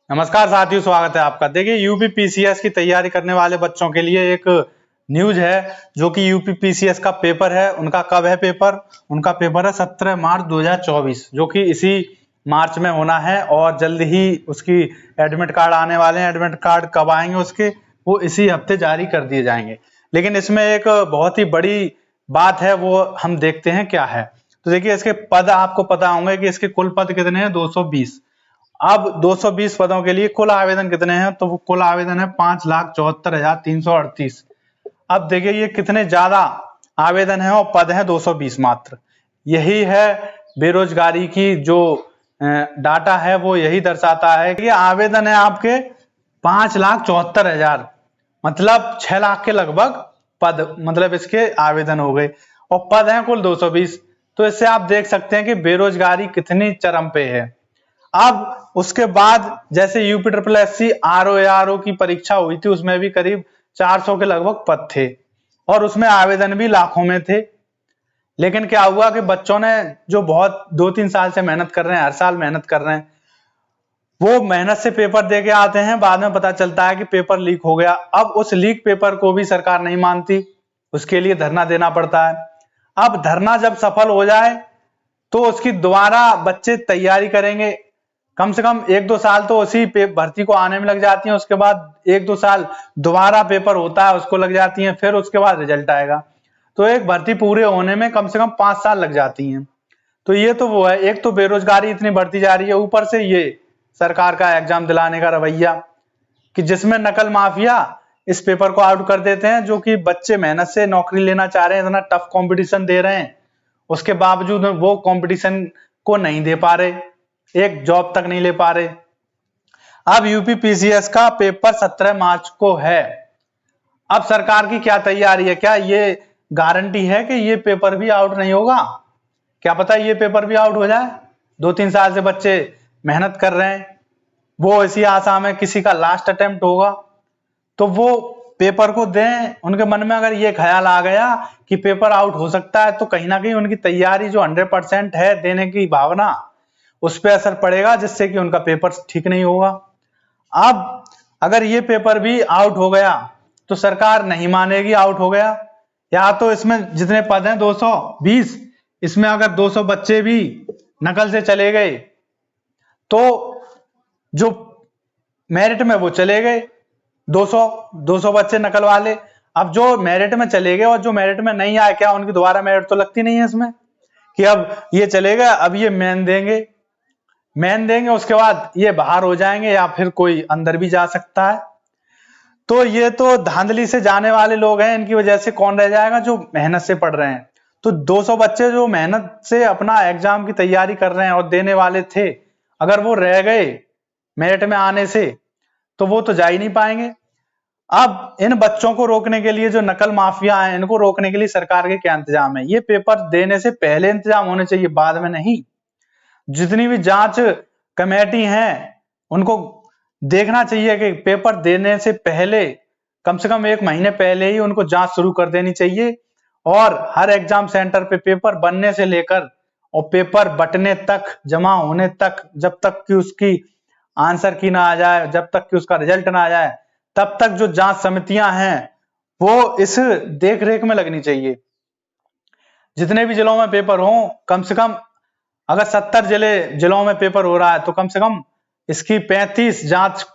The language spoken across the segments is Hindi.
नमस्कार साथियों, स्वागत है आपका। देखिए, यूपी पीसीएस की तैयारी करने वाले बच्चों के लिए एक न्यूज है जो कि यूपी पीसीएस का पेपर है। उनका कब है पेपर? उनका पेपर है 17 मार्च 2024, जो कि इसी मार्च में होना है और जल्द ही उसकी एडमिट कार्ड आने वाले हैं। एडमिट कार्ड कब आएंगे उसके, वो इसी हफ्ते जारी कर दिए जाएंगे। लेकिन इसमें एक बहुत ही बड़ी बात है, वो हम देखते हैं क्या है। तो देखिए, इसके पद आपको पता होंगे कि इसके कुल पद कितने हैं, 220। अब 220 पदों के लिए कुल आवेदन कितने हैं? तो वो कुल आवेदन है 5,74,338। अब देखिए, ये कितने ज्यादा आवेदन है और पद है 220 मात्र। यही है बेरोजगारी की जो डाटा है, वो यही दर्शाता है कि आवेदन है आपके 5,74,000, मतलब 6 लाख के लगभग पद, मतलब इसके आवेदन हो गए और पद हैं कुल 220। तो इससे आप देख सकते हैं कि बेरोजगारी कितनी चरम पे है। अब उसके बाद जैसे यूपी ट्रिपल एससी आरओ की परीक्षा हुई थी, उसमें भी करीब 400 के लगभग पद थे और उसमें आवेदन भी लाखों में थे। लेकिन क्या हुआ कि बच्चों ने जो बहुत 2-3 साल से मेहनत कर रहे हैं, हर साल मेहनत कर रहे हैं, वो मेहनत से पेपर दे के आते हैं, बाद में पता चलता है कि पेपर लीक हो गया। अब उस लीक पेपर को भी सरकार नहीं मानती, उसके लिए धरना देना पड़ता है। अब धरना जब सफल हो जाए तो उसकी दोबारा बच्चे तैयारी करेंगे। कम से कम 1-2 साल तो उसी भर्ती को आने में लग जाती है। उसके बाद 1-2 साल दोबारा पेपर होता है, उसको लग जाती है, फिर उसके बाद रिजल्ट आएगा। तो एक भर्ती पूरे होने में कम से कम 5 साल लग जाती हैं। तो ये तो वो है, एक तो बेरोजगारी इतनी बढ़ती जा रही है, ऊपर से ये सरकार का एग्जाम दिलाने का रवैया कि जिसमें नकल माफिया इस पेपर को आउट कर देते हैं। जो कि बच्चे मेहनत से नौकरी लेना चाह रहे हैं, इतना टफ कंपटीशन दे रहे हैं, उसके बावजूद वो कंपटीशन को नहीं दे पा रहे, एक जॉब तक नहीं ले पा रहे। अब यूपी पीसीएस का पेपर 17 मार्च को है। अब सरकार की क्या तैयारी है? क्या ये गारंटी है कि ये पेपर भी आउट नहीं होगा? क्या पता ये पेपर भी आउट हो जाए। 2-3 साल से बच्चे मेहनत कर रहे हैं, वो इसी आशा में किसी का लास्ट अटेम्प्ट होगा तो वो पेपर को दें। उनके मन में अगर ये ख्याल आ गया कि पेपर आउट हो सकता है, तो कहीं ना कहीं उनकी तैयारी जो 100% है देने की भावना, उस पर असर पड़ेगा, जिससे कि उनका पेपर ठीक नहीं होगा। अब अगर ये पेपर भी आउट हो गया तो सरकार नहीं मानेगी आउट हो गया। या तो इसमें जितने पद हैं 220, इसमें अगर 200 बच्चे भी नकल से चले गए तो जो मेरिट में वो चले गए 200 बच्चे नकल वाले। अब जो मेरिट में चले गए और जो मेरिट में नहीं आए, क्या उनकी दोबारा मेरिट तो लगती नहीं है इसमें कि अब ये चले गए, अब ये मेन देंगे, उसके बाद ये बाहर हो जाएंगे या फिर कोई अंदर भी जा सकता है। तो ये तो धांधली से जाने वाले लोग हैं, इनकी वजह से कौन रह जाएगा? जो मेहनत से पढ़ रहे हैं। तो 200 बच्चे जो मेहनत से अपना एग्जाम की तैयारी कर रहे हैं और देने वाले थे, अगर वो रह गए मेरिट में आने से, तो वो तो जा ही नहीं पाएंगे। अब इन बच्चों को रोकने के लिए, जो नकल माफिया हैं, इनको रोकने के लिए सरकार के क्या इंतजाम है? ये पेपर देने से पहले इंतजाम होने चाहिए, बाद में नहीं। जितनी भी जांच कमेटी हैं, उनको देखना चाहिए कि पेपर देने से पहले, कम से कम 1 महीने पहले ही उनको जांच शुरू कर देनी चाहिए। और हर एग्जाम सेंटर पे पेपर बनने से लेकर और पेपर बटने तक, जमा होने तक, जब तक कि उसकी आंसर की ना आ जाए, जब तक कि उसका रिजल्ट ना आ जाए, तब तक जो जांच समितियां हैं वो इस देख रेख में लगनी चाहिए। जितने भी जिलों में पेपर हो, कम से कम अगर 70 जिलों में पेपर हो रहा है तो कम से कम इसकी 35 जांच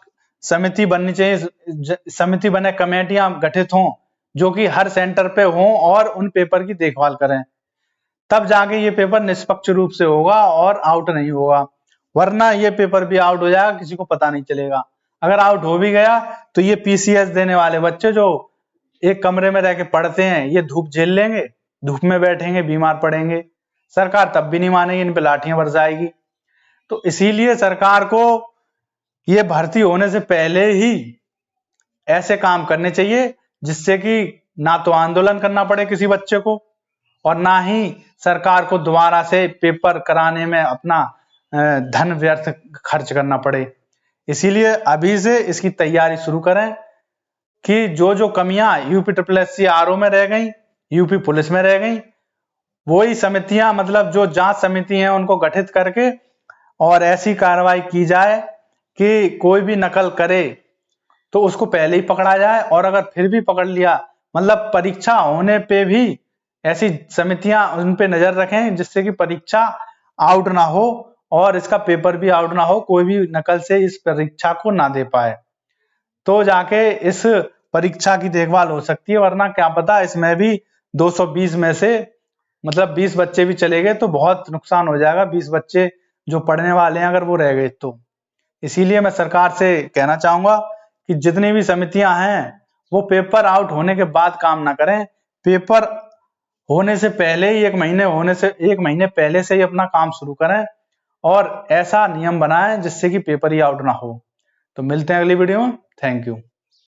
समिति बननी चाहिए। समिति बने, कमेटियां गठित हों जो कि हर सेंटर पे हों और उन पेपर की देखभाल करें। तब जाके ये पेपर निष्पक्ष रूप से होगा और आउट नहीं होगा। वरना ये पेपर भी आउट हो जाएगा, किसी को पता नहीं चलेगा। अगर आउट हो भी गया तो ये पीसीएस देने वाले बच्चे जो एक कमरे में रह के पढ़ते हैं, ये धूप झेल लेंगे, धूप में बैठेंगे, बीमार पड़ेंगे, सरकार तब भी नहीं मानेगी, इन पे लाठियां बरसाएगी। तो इसीलिए सरकार को ये भर्ती होने से पहले ही ऐसे काम करने चाहिए जिससे कि ना तो आंदोलन करना पड़े किसी बच्चे को और ना ही सरकार को दोबारा से पेपर कराने में अपना धन व्यर्थ खर्च करना पड़े। इसीलिए अभी से इसकी तैयारी शुरू करें कि जो जो कमियां यूपी ट्रिपल एससी आरओ में रह गई, यूपी पुलिस में रह गई, वही समितियां, मतलब जो जांच समिति हैं, उनको गठित करके और ऐसी कार्रवाई की जाए कि कोई भी नकल करे तो उसको पहले ही पकड़ा जाए, और अगर फिर भी पकड़ लिया, मतलब परीक्षा होने पे भी ऐसी समितियां उन पे नजर रखें जिससे कि परीक्षा आउट ना हो और इसका पेपर भी आउट ना हो, कोई भी नकल से इस परीक्षा को ना दे पाए, तो जाके इस परीक्षा की देखभाल हो सकती है। वरना क्या पता इसमें भी 220 में से मतलब 20 बच्चे भी चले गए तो बहुत नुकसान हो जाएगा, 20 बच्चे जो पढ़ने वाले हैं अगर वो रह गए तो। इसीलिए मैं सरकार से कहना चाहूंगा कि जितनी भी समितियां हैं वो पेपर आउट होने के बाद काम ना करें, पेपर होने से पहले ही 1 महीने पहले से ही अपना काम शुरू करें और ऐसा नियम बनाएं जिससे कि पेपर ही आउट ना हो। तो मिलते हैं अगली वीडियो में। Thank you.